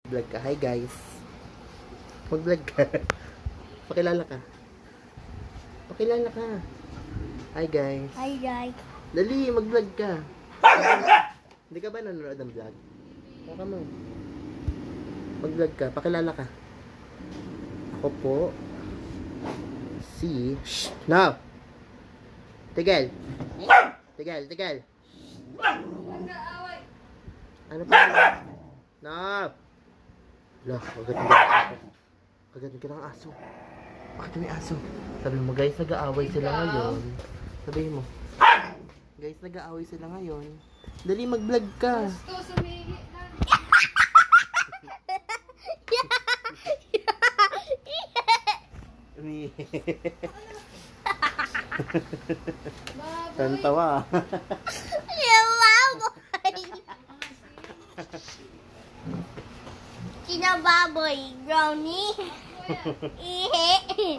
Vlog ka. Hi guys. Mag-vlog ka. Pakilala ka. Pakilala ka. Hi guys. Hi guys. Dali, mag-vlog ka. Hindi ka ba nanonood ng vlog? Baka mo. Mag-vlog ka. Pakilala ka. Ako po. Si... Shh! No! Tigil! Tigil, tigil! Ano pa? No! Lah, agad ng aso. Agad ng aso. Bakit may aso? Sabi mo, guys, nag-aaway sila ngayon. Sabihin mo. Guys, nag-aaway sila ngayon. Dali, mag-vlog ka. Tantawa. Kinababoy, brownie. Ihe.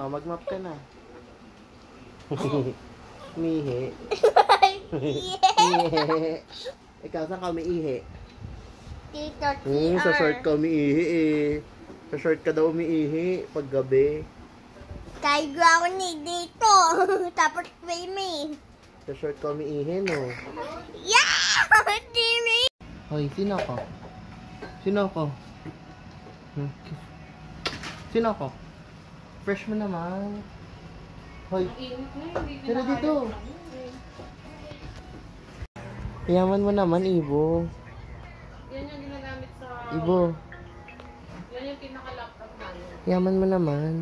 Oh, mag-map ka na. Mihe. Mihe. Ikaw, saan ka umiihi? Tito Sa short ka umiihi eh. Sa short ka daw umiihi pag gabi. Kay brownie dito. Tapos creamy. Sa short ka umiihi, no? Yeah! Creamy! Hoy, sino ako? Sino ako? Sino ako? Fresh mo naman. Hoy. Tara dito. Yaman mo naman, Ibo. Yan yung ginagamit sa... Ibo. Yan yung pinaka-laptop namin. Yaman mo naman.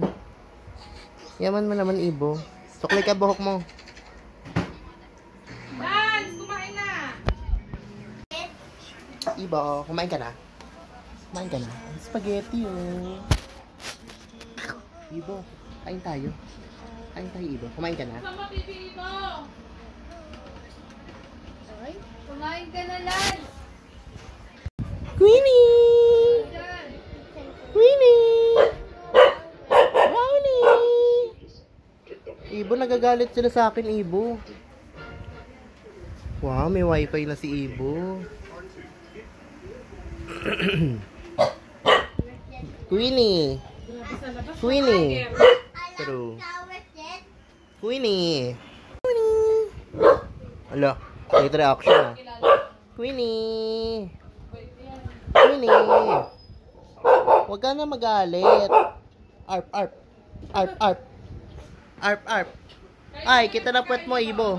Yaman mo naman, Ibo. Suklay ka buhok mo. Dance! Kumain na! Ibo, kumain ka na? Kumain ka na? Spaghetti, oh. Ibo, kain tayo. Kain tayo, Ibo. Kumain ka na? Saan mapipili mo? Kumain ka na, Lance! Queenie! Dyan! Queenie! Brownie! Ibo, nagagalit sila sa akin, Ibo. Wow, may wifi na si Ibo. Queenie! Queenie! True. Queenie! Queenie! Ala, may reaction ah. Queenie! Queenie! Huwag ka na magalit. Arp, arp. Arp, arp. Arp, arp. Ay, kita na puwet mo, Ibo.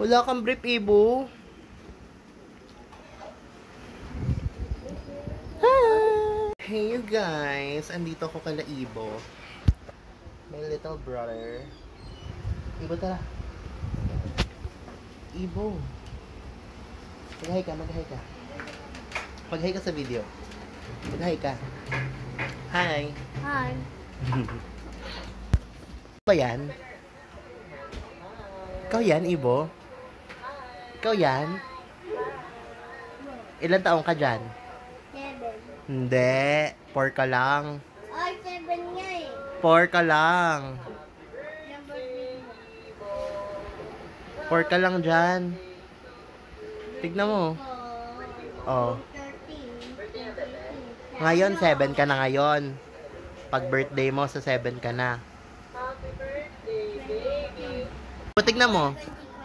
Wala kang brief, Ibo. Hi! Hey, you guys. Andito ako kala Ibo. My little brother. Ibo, tara. Ibo. Mag-hi ka, mag-hi ka. Mag-hi ka sa video. Mag-hi ka. Hi. Hi. Ba yan? Ikaw yan, Ibo? Ikaw yan? Ilan taong ka dyan? 7. Hindi. 4 ka lang. Ay, 7 nga eh. 4 ka lang. Number 4 ka lang dyan. Tignan mo. 3. Oh. 13. Ngayon, 7 ka na ngayon. Pag birthday mo, sa 7 ka na. Happy birthday, baby! Tignan mo.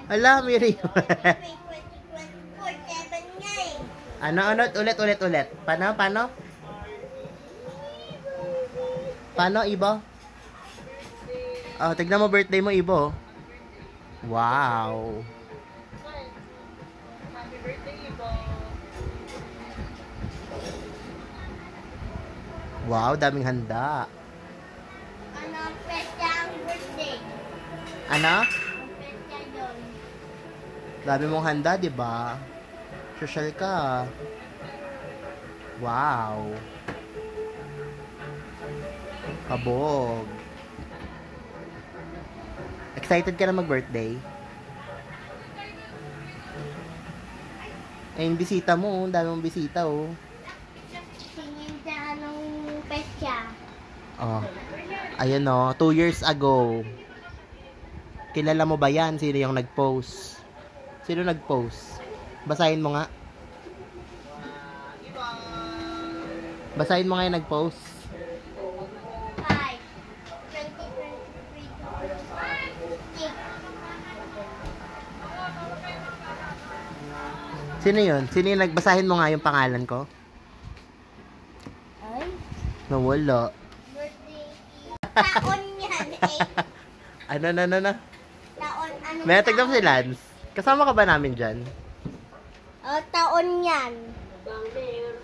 Ala, Miri. 20, 24, 7 nga eh. Ano? Ulit. Paano? Paano, Ibo? Oh, tignan mo birthday mo, Ibo. Wow. Happy birthday, Ibo! Wow, daming handa. Ano ang petsa ang birthday? Ano? Ang petsa doon. Dami mong handa, di ba? Social ka. Wow. Kabog. Excited ka na mag-birthday? Eh, yung bisita mo, ang dami mong bisita, oh. Tingin sa anong petsa. Oh. Ayun, oh. 2 years ago. Kilala mo ba yan? Sino yung nag-post? Sino nag-post? Basahin mo nga. Basahin mo nga yung nag-post. 5, 2023, 6. Sino yun? Sino yung nagbasahin mo nga yung pangalan ko? Ay, Nawala. birthday. Taon yan eh. Ano? Taon, ano May tignan mo si Lance. Kasama ka ba namin dyan? Oh, taon yan. Taon yan.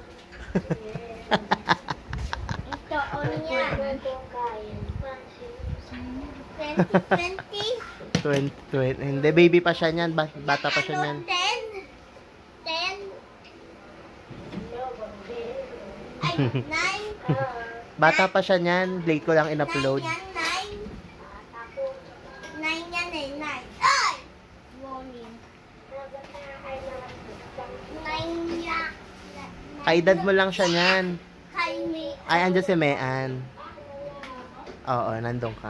2020. 20. Hindi, baby pa siya niyan. Bata pa siya niyan. 10. Ay, 9. Bata pa siya niyan. Late ko lang in-upload. 9 yan, 9. 9 yan eh, 9. Ay! Warning. 9 yan. Kaedad mo lang siya niyan. Jaime. Ay, andyan si Mean. Oo, nandun ka.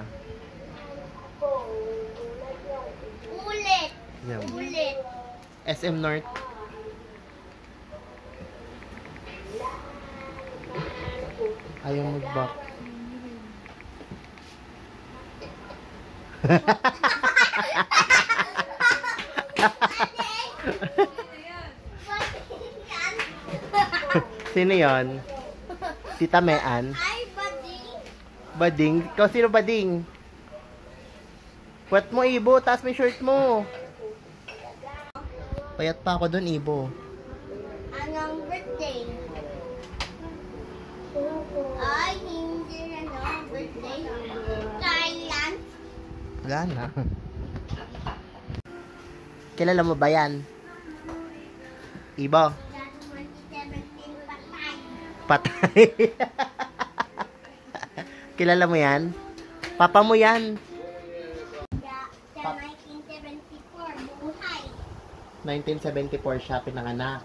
Ulit. Yan. Ulit. SM North. Ayaw mag-back. Sino yon? Tita Mean? Ay, buddy. Bading? Ikaw sino bading? Puwet mo, Ibo. Taas mo yung shirt mo. Payat pa ako dun, Ibo. Anong birthday? Ay, hindi birthday. Thailand. Wala na. Kilala mo ba yan? Ibo? 2017 patay. Patay. Kilala mo yan? Papa mo yan. Sa 1974, buhay. 1974 siya pinanganak.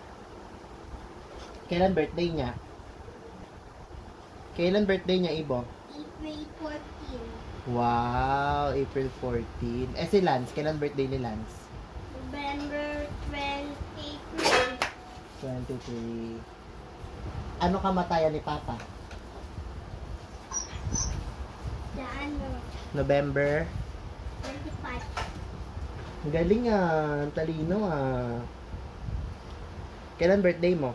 Kailan birthday niya? Kailan birthday niya, Ibo? April 14. Wow, April 14. Eh si Lance, kailan birthday ni Lance? November 23. 23. Ano kamatayan ni Papa? Sa ano? November? 25. Ang galing ah. Ang talino ah. Kailan birthday mo?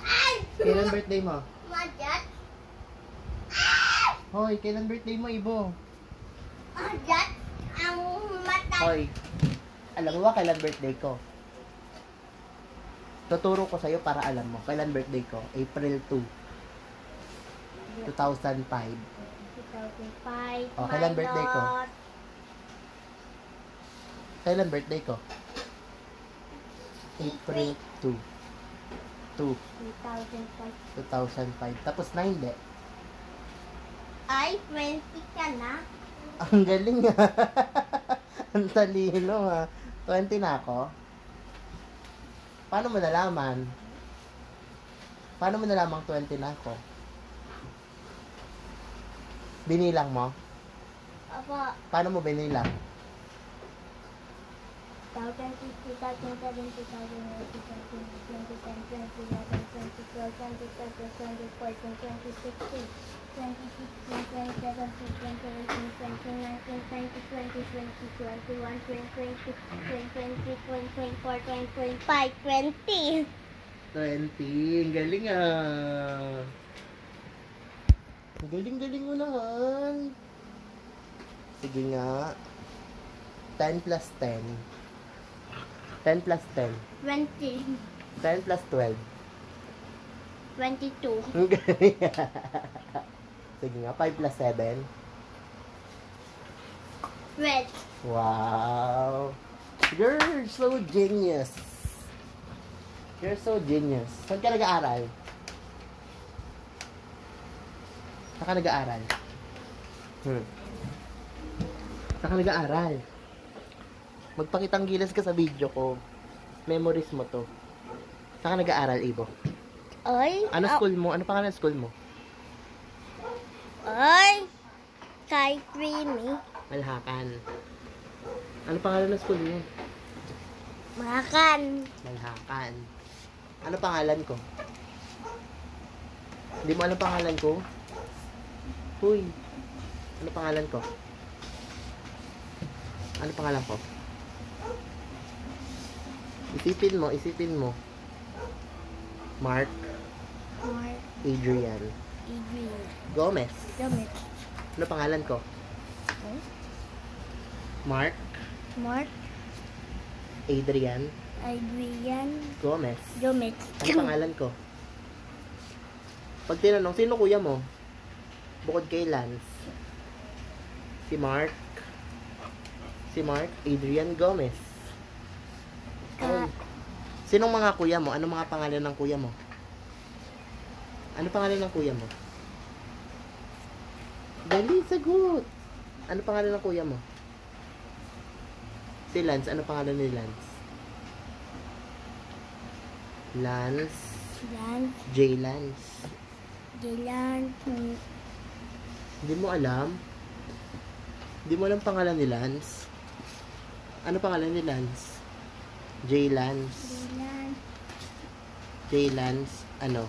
Ay! Kailan birthday mo? Madat? Hoy, kailan birthday mo, Ibo? Madat? Ang mata. Hoy, alam mo ba kailan birthday ko? Tuturo ko sa'yo para alam mo. Kailan birthday ko? April 2. 2005. 2005. Oh, kailan birthday ko? Lord. Kailan birthday ko? April 2. 2. 2005. 2005. Tapos na hindi. Ay, 20 ka na? Ang galing ah. Ang talino ah. 20 na ako. Paano mo nalaman? Paano mo nalamang 20 na ako? Binilang mo? Opo. Paano mo binilang? 2006, 2007, 2008, 2009, 2010, 2011, 2012, 2013, 2014, 2016, 2017, 2018, 2019, 2020, 2021, 2022, 2023, 2024, 2025, 20. 20. Ang galing ah. Ang galing mo naman. Sige nga. 10 plus 10. 10 plus 10. 20. 10 plus 12. 22. Ang galing. Sige nga. 5 plus 7. 12. Wow. You're so genius. You're so genius. Saan ka nag-aaral? Saan ka nag-aaral? Saan ka nag-aaral? Magpakitang gilas ka sa video ko. Memories mo to. Saan ka nag-aaral, Ibo? Ay. Ano school mo? Ano pangalan ng school mo? Ay. Kay Creamy. Malhakan. Ano pangalan ng school mo? Makan. Malhakan. Ano pangalan ko? Hindi mo alam pangalan ko? Huy. Ano pangalan ko? Ano pangalan ko? Isipin mo, isipin mo. Mark Mark. Adrian Adrian. Gomez. Gomez. Ano pangalan ko? Okay. Mark Mark. Adrian Adrian. Gomez. Gomez. Ano pangalan ko? Pag tinanong, sino kuya mo? Bukod kay Lance. Si Mark. Si Mark Adrian Gomez. Ka. Sinong mga kuya mo? Ano mga pangalan ng kuya mo? Ano pangalan ng kuya mo? Dali, sagot. Ano pangalan ng kuya mo? Si Lance, ano pangalan ni Lance? Lance. Lance. J. Lance. Dylan. Hindi mo alam? Hindi mo alam pangalan ni Lance? Ano pangalan ni Lance? J. Lance. Dylan. J. Lance. Ano?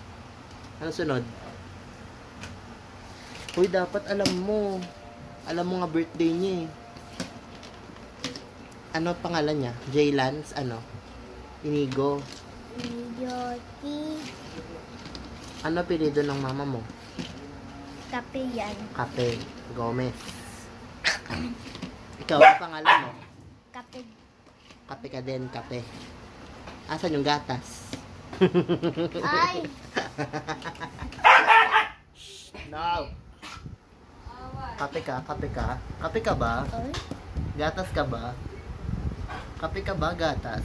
Ano sunod? Uy, dapat alam mo. Alam mo nga birthday niya eh. Ano pangalan niya? J. Lance, ano? Inigo. Yoki. Ano apelyido ng mama mo? Kape yan. Kape. Gomez. Ikaw, ano pangalan mo? Kape. Kape ka din, kape. Asan yung gatas? Ay! No! Kape ka, kape ka. Kape ka ba? Oy. Gatas ka ba? Kape ka ba, gatas?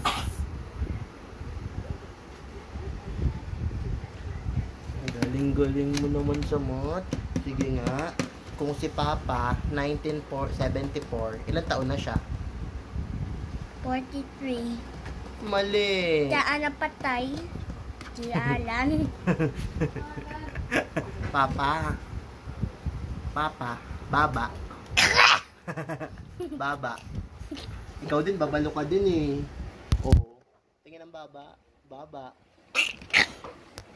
Galing-galing mo naman sa math. Sige nga. Kung si Papa, 1974, ilang taon na siya? 43. Mali! Saan napatay? Si Alan. Papa. Papa. Baba. Baba. Ikaw din, babalo ka din eh. Oo. Tingin ang baba. Baba.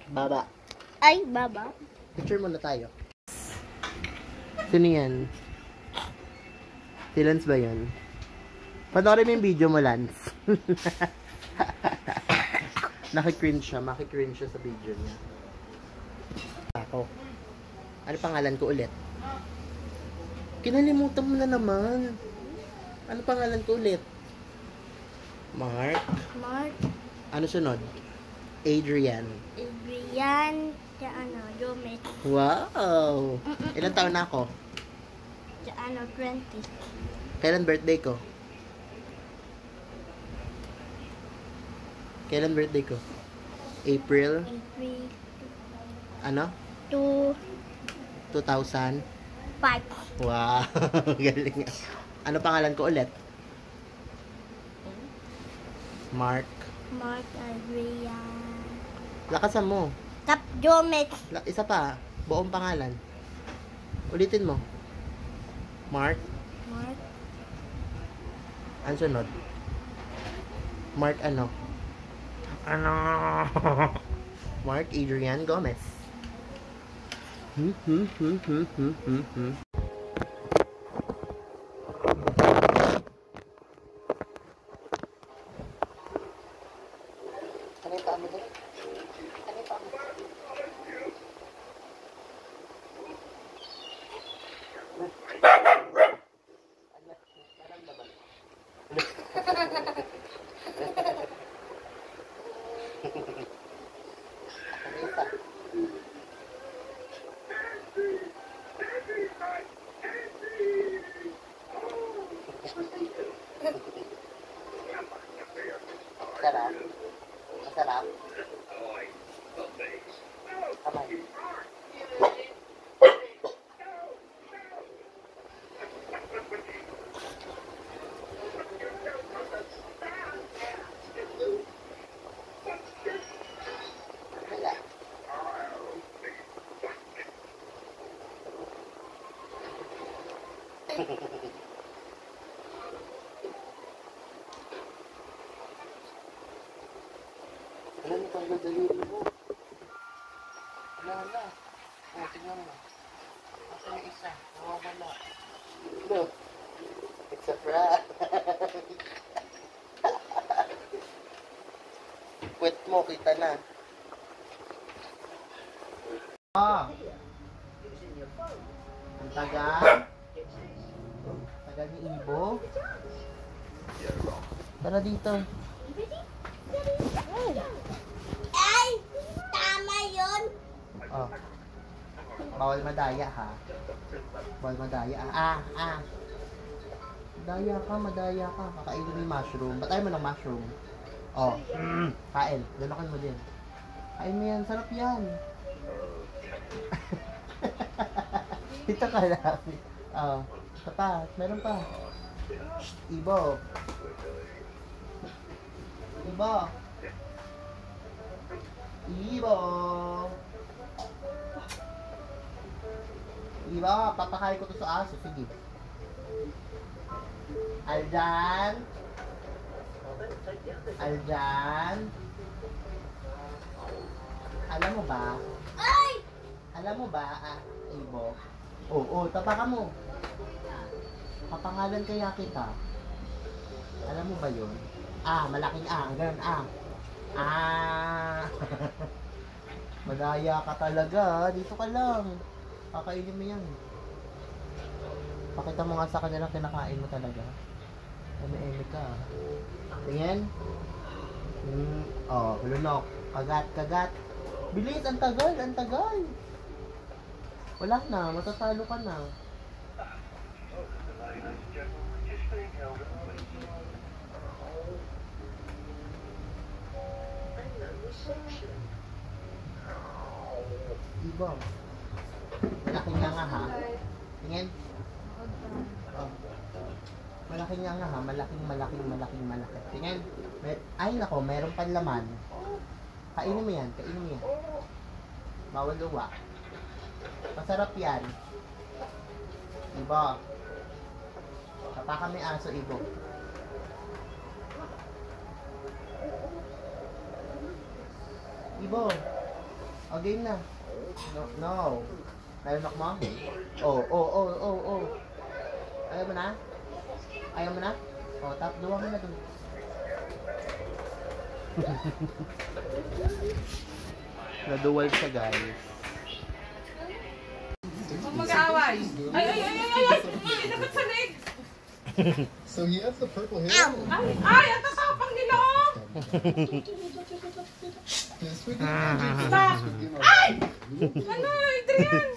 Baba. Ay, baba. Picture muna tayo. Sino yan? Si Lance ba yun? Panoorin mo yung video mo, Lance. Nakikringe siya. Makikringe siya sa video niya. Ako. Ano pangalan ko ulit? Kinalimutan mo na naman. Ano pangalan ko ulit? Mark. Mark. Ano sunod? Adrian. Adrian. Sa ano, Gomez. Wow! Ilang taon na ako? Sa ano, 20. Kailan birthday ko? Kailan birthday ko? April? April Ano? 2, 2000? 5. Wow! Galing. Ano pangalan ko ulit? Mark. Mark Adrian. Lakasan mo. Kap Gomez. Isa pa. Buong pangalan. Ulitin mo. Mark. Mark. Ano sunod? Mark ano? Ano? Mark Adrian Gomez. Ano yung paa mo doon? Ano yung paa mo? Sarap. Masarap. Kamay. Wala. Alam mo, tanggal daliri mo. Wala. O, tignan mo. Asa yung isa? Nawawala. Look. It's a prank. Kwet mo, kita na. Ah! Ang tagal. Tagal ni Ibo. Tara dito. Ay! Tama yun! Oh. Bawal madaya ha. Bawal madaya. Madaya ka. Kakainin mo yung mushroom. Ba't ayaw mo ng mushroom? Oh. Kain. Lalakan mo din. Kain mo yan. Sarap yan. Dito ka lang. Oh. Ito pa. Meron pa. Shh, Ibo. Ibo. Ibo, papakain ko to sa aso. Sige. Aljan. Alam mo ba? Ay! Alam mo ba, Ibo? Oo, tapakan mo. Papangalan kaya kita. Alam mo ba yun? Malaking ganun, Madaya ka talaga. Dito ka lang. Kakainin mo yan. Pakita mo nga sa kanila kinakain mo talaga. Eme ka. Tingin. Lunok. Kagat. Bilis, ang tagal. Wala na, matatalo ka na. Ibo. Malaking nga ha. Tingin. Oh. Malaking nga ha. Malaki. Tingin. Ay nako, mayroon pang laman. Kainin mo yan. Bawal luwa. Masarap yan. Ibo. Tapakan may aso, Ibo. Ibo. O, game na. No. Nalunok mo? Oh. Ayaw mo na? O, duwa mo na dun. Naduwal siya, guys. Huwag mag-aaway. Ay! Dapat sa leg! So he has the purple hair. Ay! Ang tatapang nila, oh! Yes, we can. Stop! Ay! Ano, Adrian?